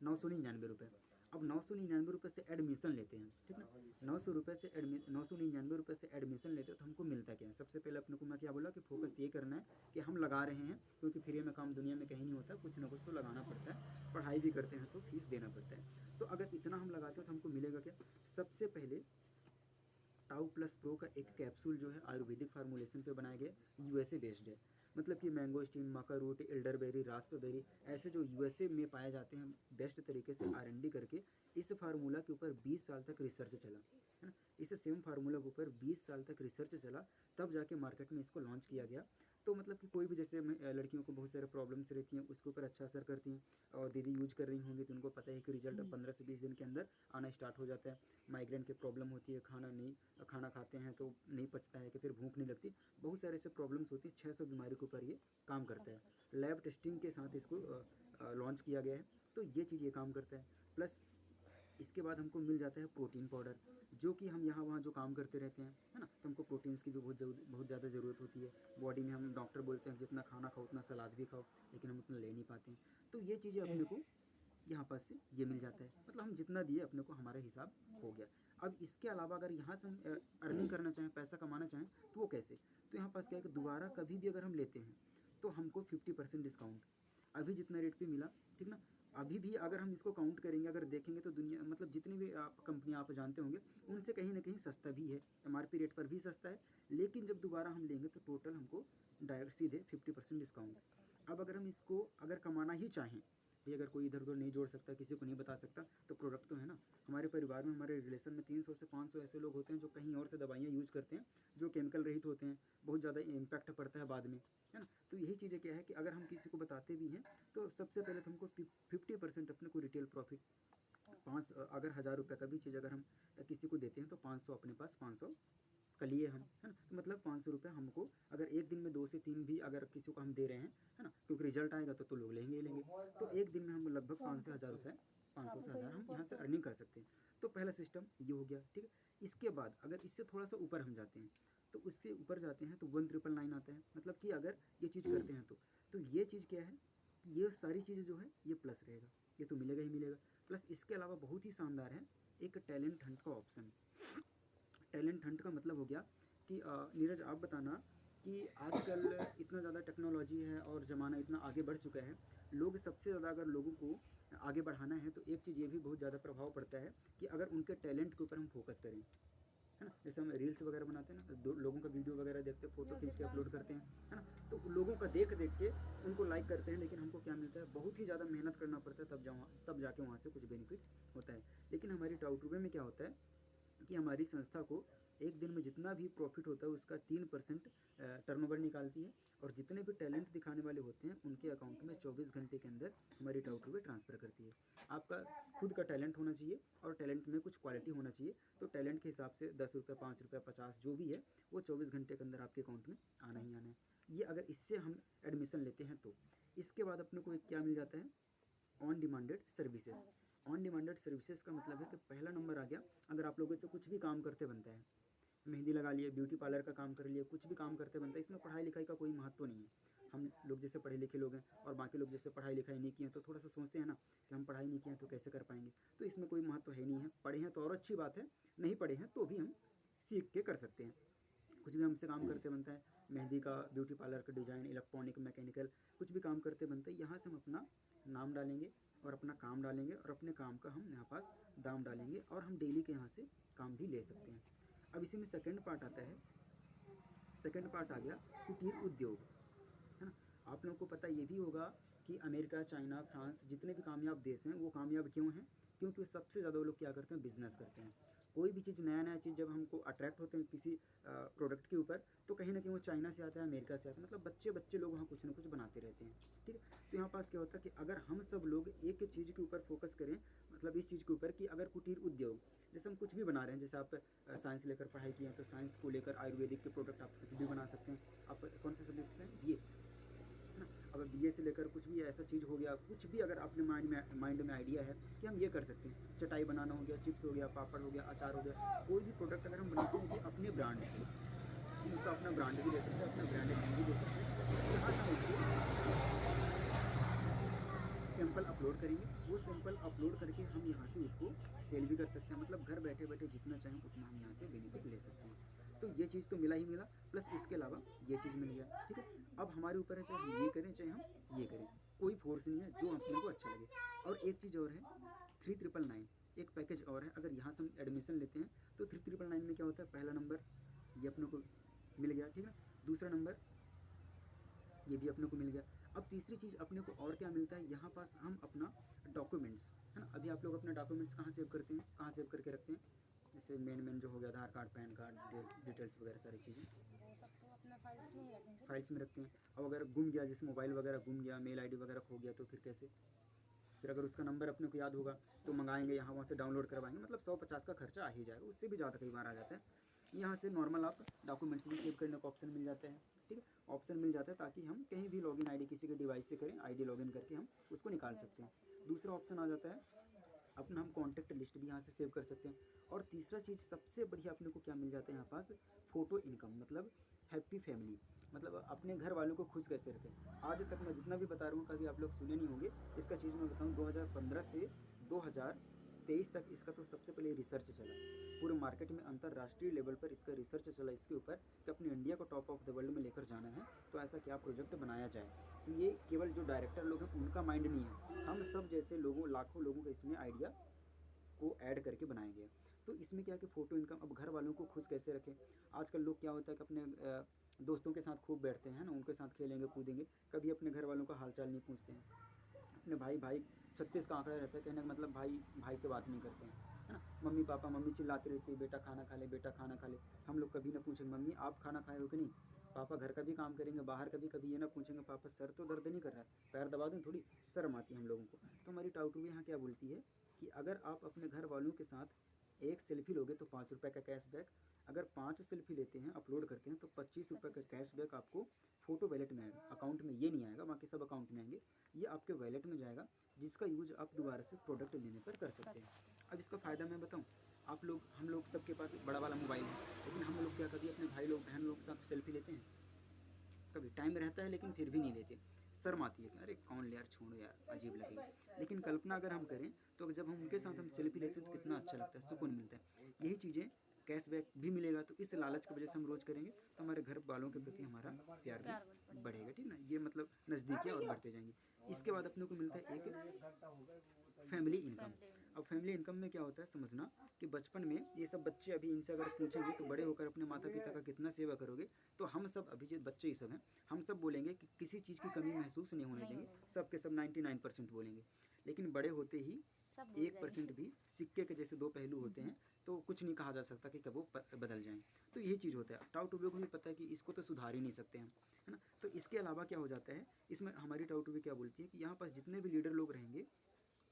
₹999। अब ₹999 से एडमिशन लेते हैं, ठीक ना, ₹999 से एडमिशन लेते हैं तो हमको मिलता क्या है? सबसे पहले अपने को मैं क्या बोला कि फोकस ये करना है कि हम लगा रहे हैं, क्योंकि फ्री में काम दुनिया में कहीं नहीं होता, कुछ ना कुछ तो लगाना पड़ता है, पढ़ाई भी करते हैं तो फीस देना पड़ता है। तो अगर इतना हम लगाते हैं तो हमको मिलेगा क्या? सबसे पहले टाउ प्लस प्रो का एक कैप्सूल जो है आयुर्वेदिक फार्मूलेशन पे बनाया गया, यूएसए बेस्ड है। मतलब कि मैंगोस्टीन, मका रूट, एल्डरबेरी, रास्पबेरी, ऐसे जो यूएसए में पाए जाते हैं, बेस्ट तरीके से आर&डी करके इस फार्मूला के ऊपर 20 साल तक रिसर्च चला, है ना। इस सेम फार्मूला के ऊपर 20 साल तक रिसर्च चला, तब जाके मार्केट में इसको लॉन्च किया गया। तो मतलब कि कोई भी जैसे लड़कियों को बहुत सारे प्रॉब्लम्स रहती हैं, उसके ऊपर अच्छा असर करती हैं, और दीदी यूज कर रही होंगी तो उनको पता है कि रिजल्ट 15 से 20 दिन के अंदर आना स्टार्ट हो जाता है। माइग्रेन की प्रॉब्लम होती है, खाना खाते हैं तो नहीं पचता है, कि फिर भूख नहीं लगती, बहुत सारे ऐसे प्रॉब्लम्स होती है। 600 बीमारी के ऊपर ये काम करता है। लैब टेस्टिंग के साथ इसको लॉन्च किया गया है, तो ये चीज़ ये काम करता है। प्लस इसके बाद हमको मिल जाता है प्रोटीन पाउडर, जो कि हम यहाँ वहाँ जो काम करते रहते हैं, है ना, तो हमको प्रोटीन्स की भी बहुत ज़्यादा ज़रूरत होती है बॉडी में। हम डॉक्टर बोलते हैं जितना खाना खाओ उतना सलाद भी खाओ, लेकिन हम उतना ले नहीं पाते हैं। तो ये चीज़ें अपने को यहाँ पास से ये मिल जाता है, मतलब हम जितना दिए अपने को हमारा हिसाब हो गया। अब इसके अलावा अगर यहाँ से हम अर्निंग करना चाहें, पैसा कमाना चाहें, तो वो कैसे? तो यहाँ पास क्या है कि दोबारा कभी भी अगर हम लेते हैं तो हमको 50% डिस्काउंट, अभी जितना रेट पे मिला, ठीक ना, अभी भी अगर हम इसको काउंट करेंगे, अगर देखेंगे तो दुनिया मतलब जितनी भी आप कंपनियाँ आप जानते होंगे, उनसे कहीं ना कहीं सस्ता भी है, एमआरपी रेट पर भी सस्ता है। लेकिन जब दोबारा हम लेंगे तो टोटल हमको डायरेक्ट सीधे 50% डिस्काउंट। अब अगर हम इसको अगर कमाना ही चाहें, भाई अगर कोई इधर उधर नहीं जोड़ सकता, किसी को नहीं बता सकता, तो प्रोडक्ट तो है ना। हमारे परिवार में, हमारे रिलेशन में 300 से 500 ऐसे लोग होते हैं जो कहीं और से दवाइयाँ यूज करते हैं, जो केमिकल रहित होते हैं, बहुत ज़्यादा इम्पैक्ट पड़ता है बाद में, है ना। तो यही चीज़ें क्या है कि अगर हम किसी को बताते भी हैं तो सबसे पहले तो हमको 50% अपने को रिटेल प्रॉफिट, अगर 1000 रुपये का भी चीज़ अगर हम किसी को देते हैं तो 500 अपने पास, 500 का लिए हम, है ना। तो मतलब 500 रुपये हमको अगर एक दिन में 2 से 3 भी अगर किसी को हम दे रहे हैं, है ना, क्योंकि रिजल्ट आएगा तो लोग लेंगे ही लेंगे। तो एक दिन में हम लगभग 5 से 1000 रुपये, 500 से 1000 हम यहाँ से अर्निंग कर सकते हैं। तो पहला सिस्टम ये हो गया, ठीक है। इसके बाद अगर इससे थोड़ा सा ऊपर हम जाते हैं, तो उससे ऊपर जाते हैं तो 1999 आता है। मतलब कि अगर ये चीज़ करते हैं तो ये चीज़ क्या है कि ये सारी चीज़ें जो है ये प्लस रहेगा, ये तो मिलेगा ही मिलेगा। प्लस इसके अलावा बहुत ही शानदार है एक टैलेंट हंट का ऑप्शन। टैलेंट हंट का मतलब हो गया कि नीरज आप बताना कि आजकल इतना ज़्यादा टेक्नोलॉजी है और ज़माना इतना आगे बढ़ चुका है, लोग सबसे ज़्यादा अगर लोगों को आगे बढ़ाना है तो एक चीज़ ये भी बहुत ज़्यादा प्रभाव पड़ता है कि अगर उनके टैलेंट के ऊपर हम फोकस करें, है ना। जैसे हम रील्स वगैरह बनाते हैं ना, दो लोगों का वीडियो वगैरह देखते हैं, फोटो खींच के अपलोड करते हैं, है ना। तो लोगों का देख देख के उनको लाइक करते हैं, लेकिन हमको क्या मिलता है? बहुत ही ज़्यादा मेहनत करना पड़ता है, तब जाके वहाँ से कुछ बेनिफिट होता है। लेकिन हमारी टाउटरूबे में क्या होता है कि हमारी संस्था को एक दिन में जितना भी प्रॉफिट होता है उसका 3% टर्नओवर निकालती है, और जितने भी टैलेंट दिखाने वाले होते हैं उनके अकाउंट में 24 घंटे के अंदर हमारी टाउटरूबे ट्रांसफ़र करती है। आपका खुद का टैलेंट होना चाहिए और टैलेंट में कुछ क्वालिटी होना चाहिए, तो टैलेंट के हिसाब से 10 रुपये, 5 रुपये, 50 जो भी है वो 24 घंटे के अंदर आपके अकाउंट में आना ही आना है। ये अगर इससे हम एडमिशन लेते हैं तो इसके बाद अपने को एक क्या मिल जाता है? On demanded services. On demanded services का मतलब है कि पहला नंबर आ गया, अगर आप लोगों से कुछ भी काम करते बनता है, मेहंदी लगा लिए, ब्यूटी पार्लर का काम कर लिए, कुछ भी काम करते बनता है, इसमें पढ़ाई लिखाई का कोई महत्व नहीं है। हम लोग जैसे पढ़े लिखे लोग हैं और बाकी लोग जैसे पढ़ाई लिखाई नहीं किए हैं तो थोड़ा सा सोचते हैं ना कि हम पढ़ाई नहीं किए हैं तो कैसे कर पाएंगे। तो इसमें कोई महत्व है नहीं है, पढ़े हैं तो और अच्छी बात है, नहीं पढ़े हैं तो भी हम सीख के कर सकते हैं। कुछ भी हमसे काम करते बनता है, मेहंदी का, ब्यूटी पार्लर का, डिज़ाइन, इलेक्ट्रॉनिक, मैकेनिकल, कुछ भी काम करते बनता है, यहाँ से हम अपना नाम डालेंगे और अपना काम डालेंगे और अपने काम का हम यहाँ पास दाम डालेंगे और हम डेली के यहाँ से काम भी ले सकते हैं। अब इसी में सेकंड पार्ट आता है, सेकंड पार्ट आ गया कुटीर उद्योग, है ना। आप लोगों को पता ये भी होगा कि अमेरिका, चाइना, फ्रांस जितने भी कामयाब देश हैं वो कामयाब क्यों हैं? क्योंकि सबसे ज़्यादा वो लोग क्या करते हैं? बिजनेस करते हैं। कोई भी चीज़, नया नया चीज़ जब हमको अट्रैक्ट होते हैं किसी प्रोडक्ट के ऊपर, तो कहीं ना कहीं वो चाइना से आता है, अमेरिका से आता है, मतलब बच्चे बच्चे लोग वहाँ कुछ ना कुछ बनाते रहते हैं, ठीक है। तो यहाँ पास क्या होता है कि अगर हम सब लोग एक चीज़ के ऊपर फोकस करें, मतलब इस चीज़ के ऊपर कि अगर कुटीर उद्योग, जैसे हम कुछ भी बना रहे हैं, जैसे आप साइंस लेकर पढ़ाई किए हैं तो साइंस को लेकर आयुर्वेदिक के प्रोडक्ट आप कुछ भी बना सकते हैं। आप कौन से सब्जेक्ट से हैं? BA, है ना। अब BA से लेकर कुछ भी ऐसा चीज़ हो गया, कुछ भी अगर अपने माइंड में आइडिया है कि हम ये कर सकते हैं, चटाई बनाना हो गया, चिप्स हो गया, पापड़ हो गया, अचार हो गया, कोई भी प्रोडक्ट अगर हम बनाते हैं अपने ब्रांड से, हम उसका अपना ब्रांड भी दे सकते हैं, अपना ब्रांडेड नेम भी दे सकते हैं। यहाँ से हम इसको सैंपल अपलोड करेंगे, वो सैंपल अपलोड करके हम यहाँ से उसको सेल भी कर सकते हैं, मतलब घर बैठे बैठे जितना चाहें उतना हम यहाँ से बेनिफिट ले सकते हैं। तो ये चीज़ तो मिला ही मिला, प्लस इसके अलावा ये चीज़ मिल गया, ठीक है। अब हमारे ऊपर है चाहे हम ये करें चाहे हम ये करें, कोई फोर्स नहीं है, जो अपने को अच्छा लगे। और एक चीज़ और है 3999, एक पैकेज और है, अगर यहाँ से हम एडमिशन लेते हैं तो 3999 में क्या होता है, पहला नंबर ये अपने को मिल गया, ठीक है ना, दूसरा नंबर ये भी अपने को मिल गया। अब तीसरी चीज़ अपने को और क्या मिलता है, यहाँ पास हम अपना डॉक्यूमेंट्स, है ना, अभी आप लोग अपने डॉक्यूमेंट्स कहाँ सेव करते हैं, कहाँ सेव करके रखते हैं, जैसे मेन जो हो गया आधार कार्ड, पैन कार्ड, डिटेल्स वगैरह सारी चीज़ें वो सब तो अपना फाइल्स में ही रखेंगे। फाइल्स में रखते हैं। अब अगर गुम गया, जैसे मोबाइल वगैरह गुम गया, मेल आईडी वगैरह खो गया, तो फिर कैसे, फिर अगर उसका नंबर अपने को याद होगा तो मंगाएंगे, यहाँ वहाँ से डाउनलोड करवाएंगे, मतलब 150 का खर्चा आ ही जाएगा, उससे भी ज़्यादा कई बार आ जाता है। यहाँ से नॉर्मल आप डॉक्यूमेंट्स भी सेव करने का ऑप्शन मिल जाता है, ठीक है, ऑप्शन मिल जाता है, ताकि हम कहीं भी लॉगिन आईडी किसी के डिवाइस से करें, आईडी लॉगिन करके हम उसको निकाल सकते हैं। दूसरा ऑप्शन आ जाता है अपना, हम कॉन्टैक्ट लिस्ट भी यहाँ से सेव कर सकते हैं। और तीसरा चीज़ सबसे बढ़िया अपने को क्या मिल जाता है यहाँ पास, फ़ोटो इनकम, मतलब हैप्पी फैमिली, मतलब अपने घर वालों को खुश कैसे रखें। आज तक मैं जितना भी बता रहा हूँ कभी आप लोग सुने नहीं होंगे, इसका चीज़ मैं बताऊँ 2015 से 2023 तक इसका तो सबसे पहले रिसर्च चला पूरे मार्केट में, अंतर्राष्ट्रीय लेवल पर इसका रिसर्च चला इसके ऊपर कि अपने इंडिया को टॉप ऑफ द वर्ल्ड में लेकर जाना है, तो ऐसा क्या प्रोजेक्ट बनाया जाए। तो ये केवल जो डायरेक्टर लोग हैं उनका माइंड नहीं है, हम सब जैसे लोगों, लाखों लोगों का इसमें आइडिया को ऐड करके बनाया गया। तो इसमें क्या है कि फ़ोटो इनकम, अब घर वालों को खुश कैसे रखें। आजकल लोग क्या होता है कि अपने दोस्तों के साथ खूब बैठते हैं ना, उनके साथ खेलेंगे कूदेंगे, कभी अपने घर वालों का हालचाल नहीं पूछते हैं। अपने भाई 36 का आंकड़ा रहता है, कहने का मतलब भाई से बात नहीं करते हैं, है ना। मम्मी चिल्लाते रहते हैं, बेटा खाना खा ले, बेटा खाना खा ले। हम लोग कभी ना पूछेंगे मम्मी आप खाना खाए हो कि नहीं, पापा घर का भी काम करेंगे, बाहर कभी ये ना पूछेंगे पापा सर तो दर्द नहीं कर रहा है, पैर दबा दूँ, थोड़ी शर्म आती है हम लोगों को। तो हमारी टाउटू यहाँ क्या बोलती है कि अगर आप अपने घर वालों के साथ एक सेल्फी लोगे तो 5 रुपये का कैशबैक, अगर 5 सेल्फी लेते हैं अपलोड करते हैं तो 25 रुपये का कैशबैक आपको फ़ोटो वैलेट में आएगा, अकाउंट में ये नहीं आएगा, बाकी सब अकाउंट में आएंगे, ये आपके वैलेट में जाएगा, जिसका यूज आप दोबारा से प्रोडक्ट लेने पर कर सकते हैं। अब इसका फ़ायदा मैं बताऊँ, आप लोग, हम लोग सबके पास बड़ा वाला मोबाइल है, लेकिन हम लोग क्या कभी अपने भाई लोग बहन लोग के साथ सेल्फी लेते हैं, कभी टाइम रहता है लेकिन फिर भी नहीं लेते, शर्म आती है कि अरे कौन ले यार, छोड़ो यार, अजीब लगेगा। लेकिन कल्पना अगर हम करें तो जब हम उनके साथ हम सेल्फी लेते हैं तो कितना अच्छा लगता है, सुकून मिलता है। यही चीज़ें कैशबैक भी मिलेगा, तो इस लालच की वजह से हम रोज़ करेंगे, तो हमारे घर वालों के प्रति हमारा प्यार भी बढ़ेगा, ठीक ना, ये मतलब नज़दीकियाँ और बढ़ते जाएंगी। इसके बाद अपने को मिलता है एक फैमिली इनकम। अब फैमिली इनकम में क्या होता है समझना, कि बचपन में ये सब बच्चे, अभी इनसे अगर पूछेंगे तो बड़े होकर अपने माता पिता का कितना सेवा करोगे, तो हम सब अभी जो बच्चे ही सब हैं, हम सब बोलेंगे कि किसी चीज़ की कमी महसूस नहीं होने देंगे, सब के सब 99% बोलेंगे। लेकिन बड़े होते ही 1% भी, सिक्के के जैसे दो पहलू होते हैं, तो कुछ नहीं कहा जा सकता कि कब वो बदल जाएं। तो यही चीज़ होता है, टाउटूबे को भी पता है कि इसको तो सुधार ही नहीं सकते हम, है ना। तो इसके अलावा क्या हो जाता है, इसमें हमारी टाउटूबे क्या बोलती है कि यहाँ पास जितने भी लीडर लोग रहेंगे,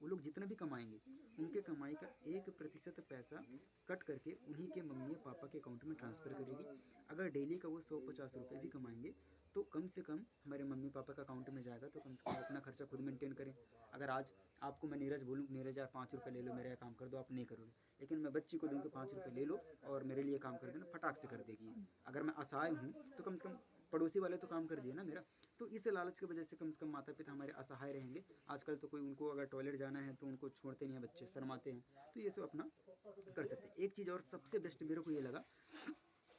वो लोग जितना भी कमाएंगे, उनके कमाई का 1% पैसा कट करके उन्हीं के मम्मी या पापा के अकाउंट में ट्रांसफ़र करेगी। अगर डेली का वो 150 रुपये भी कमाएंगे तो कम से कम हमारे मम्मी पापा का अकाउंट में जाएगा, तो कम से कम अपना खर्चा खुद मेंटेन करें। अगर आज आपको मैं नीरज बोलूँ, नीरज यार 5 रुपये ले लो, मेरा काम कर दो, आप नहीं करोगे, लेकिन मैं बच्ची को दूँ कि 5 रुपये ले लो और मेरे लिए काम कर देना, फटाक से कर देगी। अगर मैं असहाय हूँ तो कम से कम पड़ोसी वाले तो काम कर दिए ना मेरा। तो इस लालच की वजह से कम माता पिता हमारे असहाय रहेंगे। आजकल तो कोई उनको अगर टॉयलेट जाना है तो उनको छोड़ते नहीं हैं, बच्चे शर्माते हैं, तो ये सब अपना कर सकते हैं। एक चीज़ और सबसे बेस्ट मेरे को ये लगा,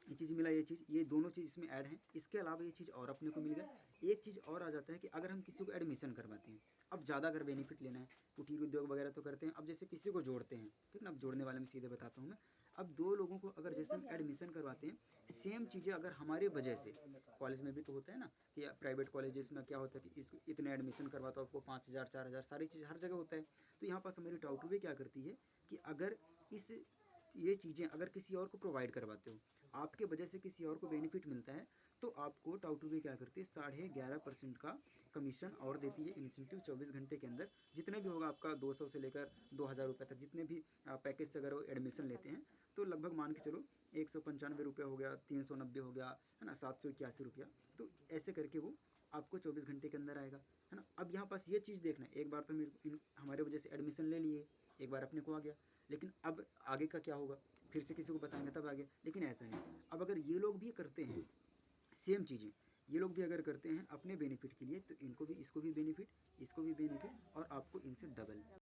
ये चीज़ मिला, ये चीज़, ये दोनों चीज़ इसमें ऐड हैं। इसके अलावा ये चीज़ और अपने को मिल गया, एक चीज़ और आ जाता है कि अगर हम किसी को एडमिशन करवाते हैं, अब ज़्यादा अगर बेनिफिट लेना है, कुटीर उद्योग वगैरह तो करते हैं, अब जैसे किसी को जोड़ते हैं, ठीक ना, अब जोड़ने वाले में सीधे बताता हूँ मैं। अब दो लोगों को अगर जैसे हम एडमिशन करवाते हैं, सेम चीज़ें अगर हमारे वजह से, कॉलेज में भी तो होता है ना कि प्राइवेट कॉलेजेस में क्या होता है कि इसको इतने एडमिशन करवाता हो, आपको 5,000 4,000 सारी चीज़ हर जगह होता है। तो यहाँ पास हमारी टाउटूबे क्या करती है कि अगर इस ये चीज़ें अगर किसी और को प्रोवाइड करवाते हो, आपके वजह से किसी और को बेनिफिट मिलता है, तो आपको टाउटूबे क्या करती है 11.5% का कमीशन और देती है, इंसेंटिव 24 घंटे के अंदर। जितने भी होगा आपका 200 से लेकर 2,000 रुपये तक, जितने भी पैकेज से अगर वो एडमिशन लेते हैं, तो लगभग मान के चलो 195 रुपये हो गया, 390 हो गया, है ना, 781 रुपया, तो ऐसे करके वो आपको 24 घंटे के अंदर आएगा, है ना। अब यहाँ पास ये चीज़ देखना है, एक बार तो हमारे वजह से एडमिशन ले लिए, एक बार अपने को आ गया, लेकिन अब आगे का क्या होगा, फिर से किसी को बताएंगे तब आगे, लेकिन ऐसा नहीं। अब अगर ये लोग भी करते हैं सेम चीज़ें, ये लोग भी अगर करते हैं अपने बेनिफिट के लिए तो इनको भी, इसको भी बेनिफिट, इसको भी बेनिफिट, और आपको इनसे डबल